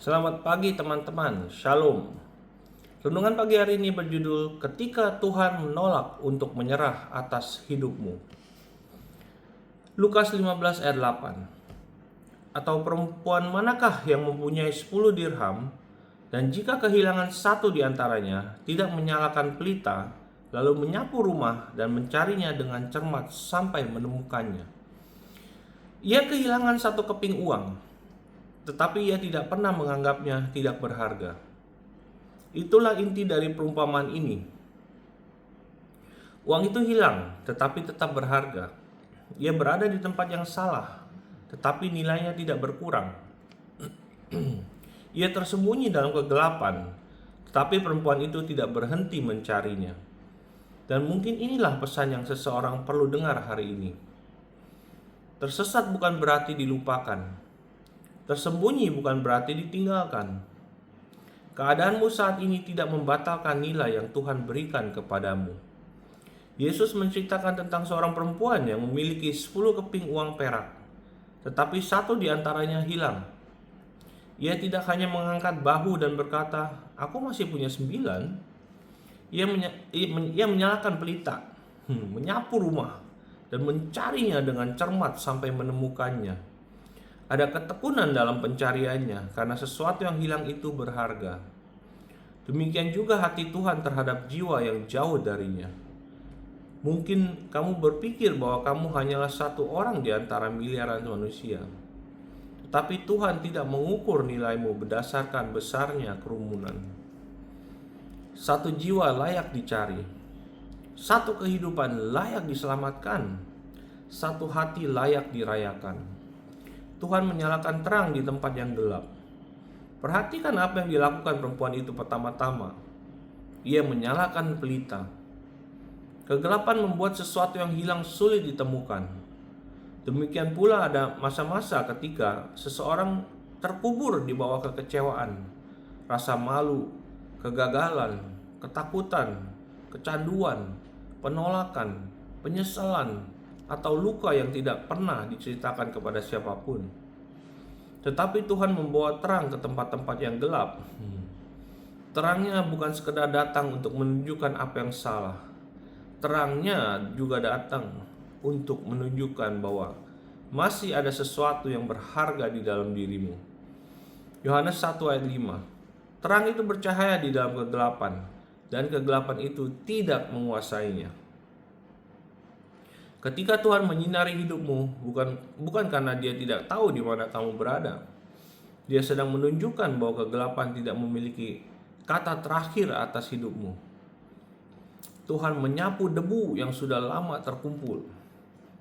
Selamat pagi teman-teman, Shalom. Renungan pagi hari ini berjudul Ketika Tuhan Menolak untuk Menyerah Atas Hidupmu. Lukas 15 ayat 8. Atau perempuan manakah yang mempunyai 10 dirham dan jika kehilangan satu di antaranya tidak menyalakan pelita lalu menyapu rumah dan mencarinya dengan cermat sampai menemukannya. Ia kehilangan satu keping uang, tetapi ia tidak pernah menganggapnya tidak berharga. Itulah inti dari perumpamaan ini. Uang itu hilang, tetapi tetap berharga. Ia berada di tempat yang salah, tetapi nilainya tidak berkurang. Ia tersembunyi dalam kegelapan, tetapi perempuan itu tidak berhenti mencarinya. Dan mungkin inilah pesan yang seseorang perlu dengar hari ini. Tersesat bukan berarti dilupakan. Tersembunyi bukan berarti ditinggalkan. Keadaanmu saat ini tidak membatalkan nilai yang Tuhan berikan kepadamu. Yesus menceritakan tentang seorang perempuan yang memiliki 10 keping uang perak, tetapi satu di antaranya hilang. Ia tidak hanya mengangkat bahu dan berkata, "Aku masih punya 9." Ia menyalakan pelita, menyapu rumah, dan mencarinya dengan cermat sampai menemukannya. Ada ketekunan dalam pencariannya karena sesuatu yang hilang itu berharga. Demikian juga hati Tuhan terhadap jiwa yang jauh darinya. Mungkin kamu berpikir bahwa kamu hanyalah satu orang di antara miliaran manusia. Tetapi Tuhan tidak mengukur nilaimu berdasarkan besarnya kerumunan. Satu jiwa layak dicari. Satu kehidupan layak diselamatkan. Satu hati layak dirayakan. Tuhan menyalakan terang di tempat yang gelap. Perhatikan apa yang dilakukan perempuan itu pertama-tama. Ia menyalakan pelita. Kegelapan membuat sesuatu yang hilang sulit ditemukan. Demikian pula ada masa-masa ketika seseorang terkubur di bawah kekecewaan, rasa malu, kegagalan, ketakutan, kecanduan, penolakan, penyesalan, atau luka yang tidak pernah diceritakan kepada siapapun. Tetapi Tuhan membawa terang ke tempat-tempat yang gelap. Terangnya bukan sekedar datang untuk menunjukkan apa yang salah. Terangnya juga datang untuk menunjukkan bahwa masih ada sesuatu yang berharga di dalam dirimu. Yohanes 1 ayat 5. Terang itu bercahaya di dalam kegelapan, dan kegelapan itu tidak menguasainya. Ketika Tuhan menyinari hidupmu, bukan karena Dia tidak tahu di mana kamu berada. Dia sedang menunjukkan bahwa kegelapan tidak memiliki kata terakhir atas hidupmu. Tuhan menyapu debu yang sudah lama terkumpul.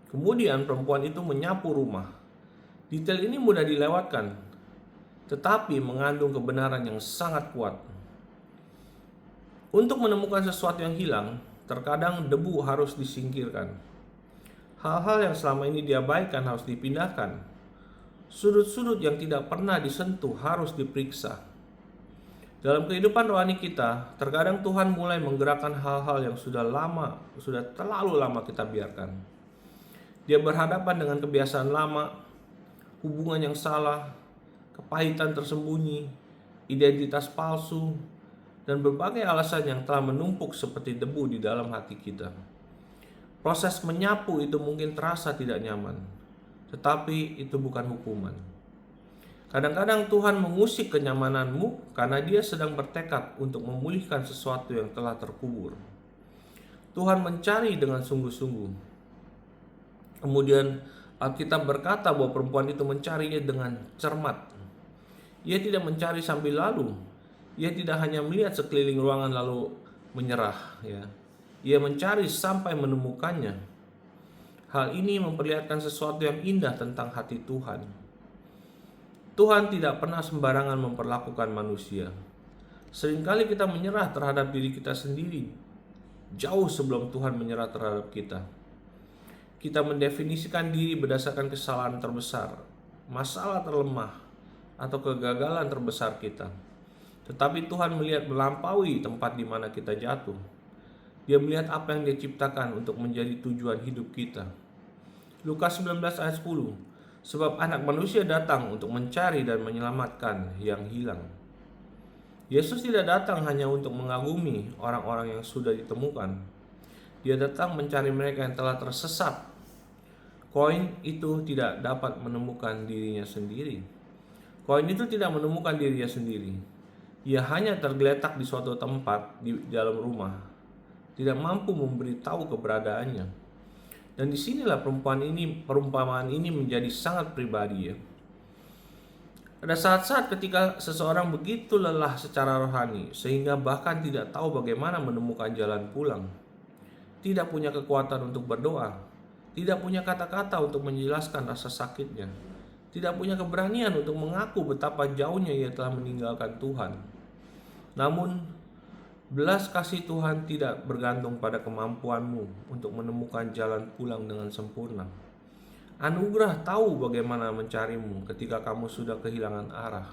Kemudian perempuan itu menyapu rumah. Detail ini mudah dilewatkan, tetapi mengandung kebenaran yang sangat kuat. Untuk menemukan sesuatu yang hilang, terkadang debu harus disingkirkan. Hal-hal yang selama ini diabaikan harus dipindahkan. Sudut-sudut yang tidak pernah disentuh harus diperiksa. Dalam kehidupan rohani kita, terkadang Tuhan mulai menggerakkan hal-hal yang sudah terlalu lama kita biarkan. Dia berhadapan dengan kebiasaan lama, hubungan yang salah, kepahitan tersembunyi, identitas palsu, dan berbagai alasan yang telah menumpuk seperti debu di dalam hati kita. Proses menyapu itu mungkin terasa tidak nyaman, tetapi itu bukan hukuman. Kadang-kadang Tuhan mengusik kenyamananmu karena Dia sedang bertekad untuk memulihkan sesuatu yang telah terkubur. Tuhan mencari dengan sungguh-sungguh. Kemudian Alkitab berkata bahwa perempuan itu mencarinya dengan cermat. Ia tidak mencari sambil lalu. Ia tidak hanya melihat sekeliling ruangan lalu menyerah, ya. Ia mencari sampai menemukannya. Hal ini memperlihatkan sesuatu yang indah tentang hati Tuhan. Tuhan tidak pernah sembarangan memperlakukan manusia. Seringkali kita menyerah terhadap diri kita sendiri, jauh sebelum Tuhan menyerah terhadap kita. Kita mendefinisikan diri berdasarkan kesalahan terbesar, masalah terlemah, atau kegagalan terbesar kita. Tetapi Tuhan melihat melampaui tempat di mana kita jatuh. Dia melihat apa yang Dia ciptakan untuk menjadi tujuan hidup kita. Lukas 19 ayat 10. Sebab Anak Manusia datang untuk mencari dan menyelamatkan yang hilang. Yesus tidak datang hanya untuk mengagumi orang-orang yang sudah ditemukan. Dia datang mencari mereka yang telah tersesat. Koin itu tidak dapat menemukan dirinya sendiri. Koin itu tidak menemukan dirinya sendiri. Ia hanya tergeletak di suatu tempat di dalam rumah, tidak mampu memberitahu keberadaannya. Dan disinilah perumpamaan ini menjadi sangat pribadi ya. Ada saat-saat ketika seseorang begitu lelah secara rohani sehingga bahkan tidak tahu bagaimana menemukan jalan pulang. Tidak punya kekuatan untuk berdoa, tidak punya kata-kata untuk menjelaskan rasa sakitnya, tidak punya keberanian untuk mengaku betapa jauhnya ia telah meninggalkan Tuhan. Namun, belas kasih Tuhan tidak bergantung pada kemampuanmu untuk menemukan jalan pulang dengan sempurna. Anugerah tahu bagaimana mencarimu ketika kamu sudah kehilangan arah.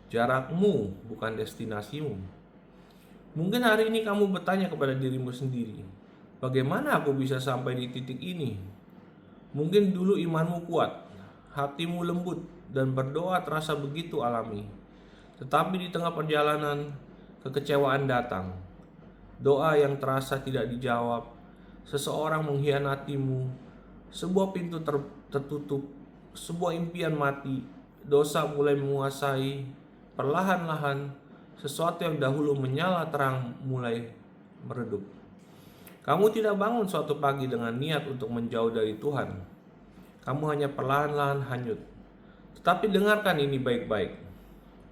Jarakmu bukan destinasimu. Mungkin hari ini kamu bertanya kepada dirimu sendiri, bagaimana aku bisa sampai di titik ini? Mungkin dulu imanmu kuat, hatimu lembut, dan berdoa terasa begitu alami. Tetapi di tengah perjalanan, kekecewaan datang. Doa yang terasa tidak dijawab, seseorang mengkhianatimu, sebuah pintu tertutup, sebuah impian mati, dosa mulai menguasai, perlahan-lahan sesuatu yang dahulu menyala terang mulai meredup. Kamu tidak bangun suatu pagi dengan niat untuk menjauh dari Tuhan. Kamu hanya perlahan-lahan hanyut. Tetapi dengarkan ini baik-baik.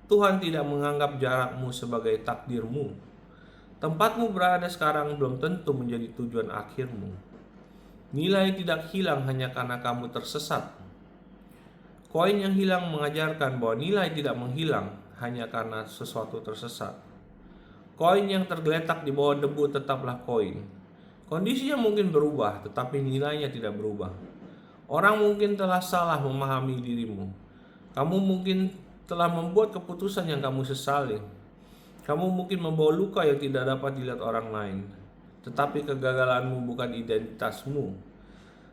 Tuhan tidak menganggap jarakmu sebagai takdirmu. Tempatmu berada sekarang belum tentu menjadi tujuan akhirmu. Nilai tidak hilang hanya karena kamu tersesat. Koin yang hilang mengajarkan bahwa nilai tidak menghilang hanya karena sesuatu tersesat. Koin yang tergeletak di bawah debu tetaplah koin. Kondisinya mungkin berubah, tetapi nilainya tidak berubah. Orang mungkin telah salah memahami dirimu. Kamu mungkin telah membuat keputusan yang kamu sesali. Kamu mungkin membawa luka yang tidak dapat dilihat orang lain. Tetapi kegagalanmu bukan identitasmu.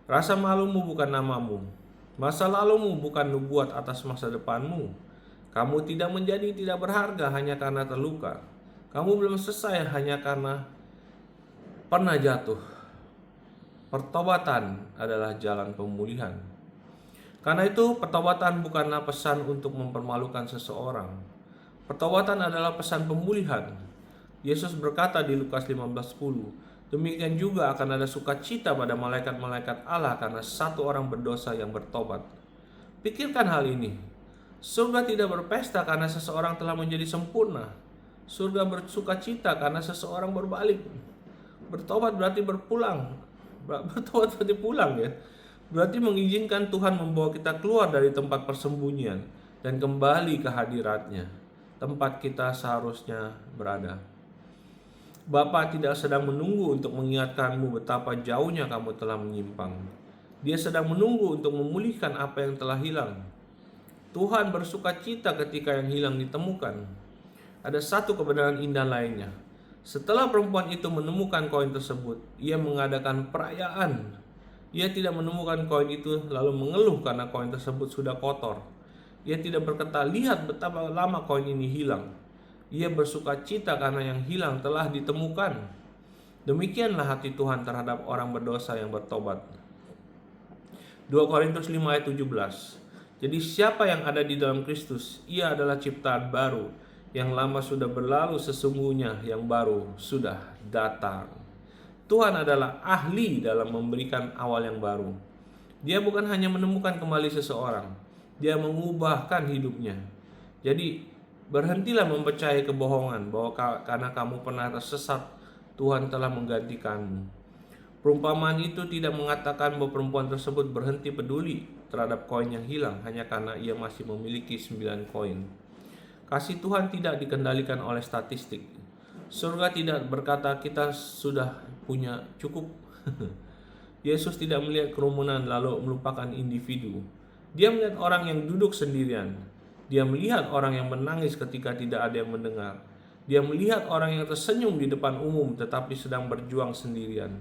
Rasa malumu bukan namamu. Masa lalumu bukan nubuat atas masa depanmu. Kamu tidak menjadi tidak berharga hanya karena terluka. Kamu belum selesai hanya karena pernah jatuh. Pertobatan adalah jalan pemulihan. Karena itu pertobatan bukanlah pesan untuk mempermalukan seseorang. Pertobatan adalah pesan pemulihan. Yesus berkata di Lukas 15:10, demikian juga akan ada sukacita pada malaikat-malaikat Allah karena satu orang berdosa yang bertobat. Pikirkan hal ini. Surga tidak berpesta karena seseorang telah menjadi sempurna. Surga bersukacita karena seseorang berbalik. Bertobat berarti berpulang. Bertobat berarti pulang ya. Berarti mengizinkan Tuhan membawa kita keluar dari tempat persembunyian dan kembali ke hadiratnya, tempat kita seharusnya berada. Bapa tidak sedang menunggu untuk mengingatkanmu betapa jauhnya kamu telah menyimpang. Dia sedang menunggu untuk memulihkan apa yang telah hilang. Tuhan bersukacita ketika yang hilang ditemukan. Ada satu kebenaran indah lainnya. Setelah perempuan itu menemukan koin tersebut, ia mengadakan perayaan. Ia tidak menemukan koin itu lalu mengeluh karena koin tersebut sudah kotor. Ia tidak berkata, lihat betapa lama koin ini hilang. Ia bersukacita karena yang hilang telah ditemukan. Demikianlah hati Tuhan terhadap orang berdosa yang bertobat. 2 Korintus 5 ayat 17. Jadi siapa yang ada di dalam Kristus, ia adalah ciptaan baru. Yang lama sudah berlalu, sesungguhnya yang baru sudah datang. Tuhan adalah ahli dalam memberikan awal yang baru. Dia bukan hanya menemukan kembali seseorang, dia mengubahkan hidupnya. Jadi berhentilah mempercayai kebohongan bahwa karena kamu pernah tersesat, Tuhan telah menggantikanmu. Perumpamaan itu tidak mengatakan bahwa perempuan tersebut berhenti peduli terhadap koin yang hilang hanya karena ia masih memiliki 9 koin. Kasih Tuhan tidak dikendalikan oleh statistik. Surga tidak berkata kita sudah punya cukup. Yesus tidak melihat kerumunan lalu melupakan individu. Dia melihat orang yang duduk sendirian. Dia melihat orang yang menangis ketika tidak ada yang mendengar. Dia melihat orang yang tersenyum di depan umum tetapi sedang berjuang sendirian.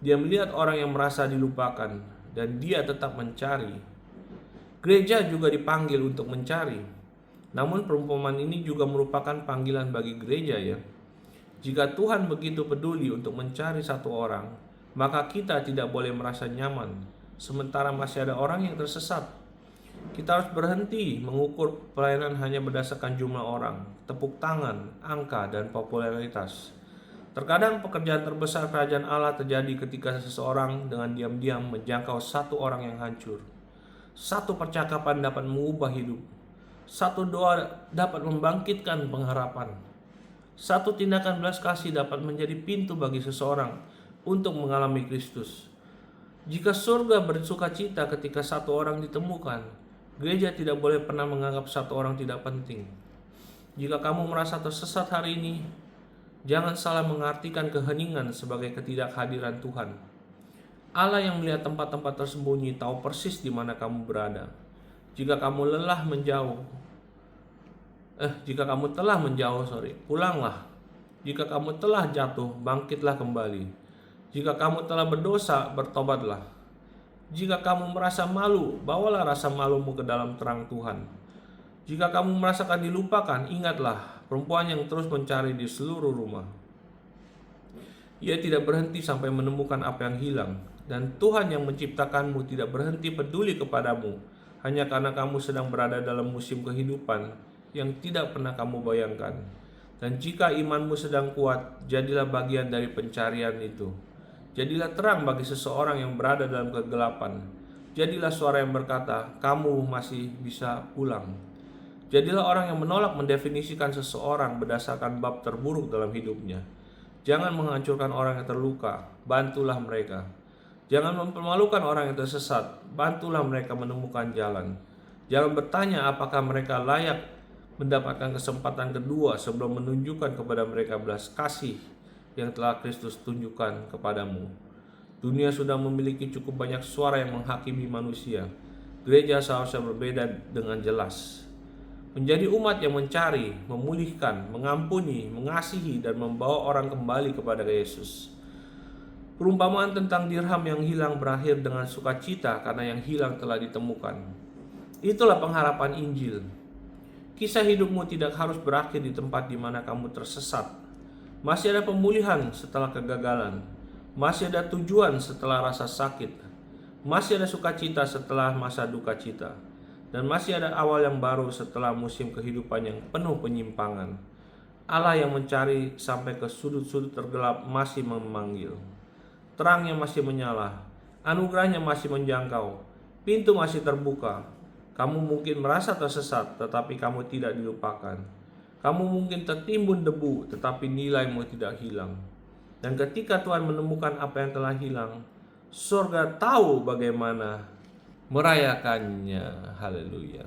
Dia melihat orang yang merasa dilupakan dan dia tetap mencari. Gereja juga dipanggil untuk mencari. Namun perumpamaan ini juga merupakan panggilan bagi gereja ya. Jika Tuhan begitu peduli untuk mencari satu orang, maka kita tidak boleh merasa nyaman sementara masih ada orang yang tersesat. Kita harus berhenti mengukur pelayanan hanya berdasarkan jumlah orang, tepuk tangan, angka, dan popularitas. Terkadang pekerjaan terbesar kerajaan Allah terjadi ketika seseorang dengan diam-diam menjangkau satu orang yang hancur. Satu percakapan dapat mengubah hidup. Satu doa dapat membangkitkan pengharapan. Satu tindakan belas kasih dapat menjadi pintu bagi seseorang untuk mengalami Kristus. Jika surga bersuka cita ketika satu orang ditemukan, gereja tidak boleh pernah menganggap satu orang tidak penting. Jika kamu merasa tersesat hari ini, jangan salah mengartikan keheningan sebagai ketidakhadiran Tuhan. Allah yang melihat tempat-tempat tersembunyi tahu persis di mana kamu berada. Jika kamu telah menjauh, pulanglah. Jika kamu telah jatuh, bangkitlah kembali. Jika kamu telah berdosa, bertobatlah. Jika kamu merasa malu, bawalah rasa malumu ke dalam terang Tuhan. Jika kamu merasakan dilupakan, ingatlah perempuan yang terus mencari di seluruh rumah. Ia tidak berhenti sampai menemukan apa yang hilang. Dan Tuhan yang menciptakanmu tidak berhenti peduli kepadamu hanya karena kamu sedang berada dalam musim kehidupan yang tidak pernah kamu bayangkan. Dan jika imanmu sedang kuat, jadilah bagian dari pencarian itu. Jadilah terang bagi seseorang yang berada dalam kegelapan. Jadilah suara yang berkata, kamu masih bisa pulang. Jadilah orang yang menolak mendefinisikan seseorang berdasarkan bab terburuk dalam hidupnya. Jangan menghancurkan orang yang terluka, bantulah mereka. Jangan mempermalukan orang yang tersesat, bantulah mereka menemukan jalan. Jangan bertanya apakah mereka layak mendapatkan kesempatan kedua sebelum menunjukkan kepada mereka belas kasih yang telah Kristus tunjukkan kepadamu. Dunia sudah memiliki cukup banyak suara yang menghakimi manusia. Gereja seharusnya berbeda dengan jelas. Menjadi umat yang mencari, memulihkan, mengampuni, mengasihi, dan membawa orang kembali kepada Yesus. Perumpamaan tentang dirham yang hilang berakhir dengan sukacita karena yang hilang telah ditemukan. Itulah pengharapan Injil. Kisah hidupmu tidak harus berakhir di tempat di mana kamu tersesat. Masih ada pemulihan setelah kegagalan. Masih ada tujuan setelah rasa sakit. Masih ada sukacita setelah masa duka cita. Dan masih ada awal yang baru setelah musim kehidupan yang penuh penyimpangan. Allah yang mencari sampai ke sudut-sudut tergelap masih memanggil. Terangnya masih menyala, anugerahnya masih menjangkau, pintu masih terbuka. Kamu mungkin merasa tersesat, tetapi kamu tidak dilupakan. Kamu mungkin tertimbun debu, tetapi nilaimu tidak hilang. Dan ketika Tuhan menemukan apa yang telah hilang, surga tahu bagaimana merayakannya. Haleluya.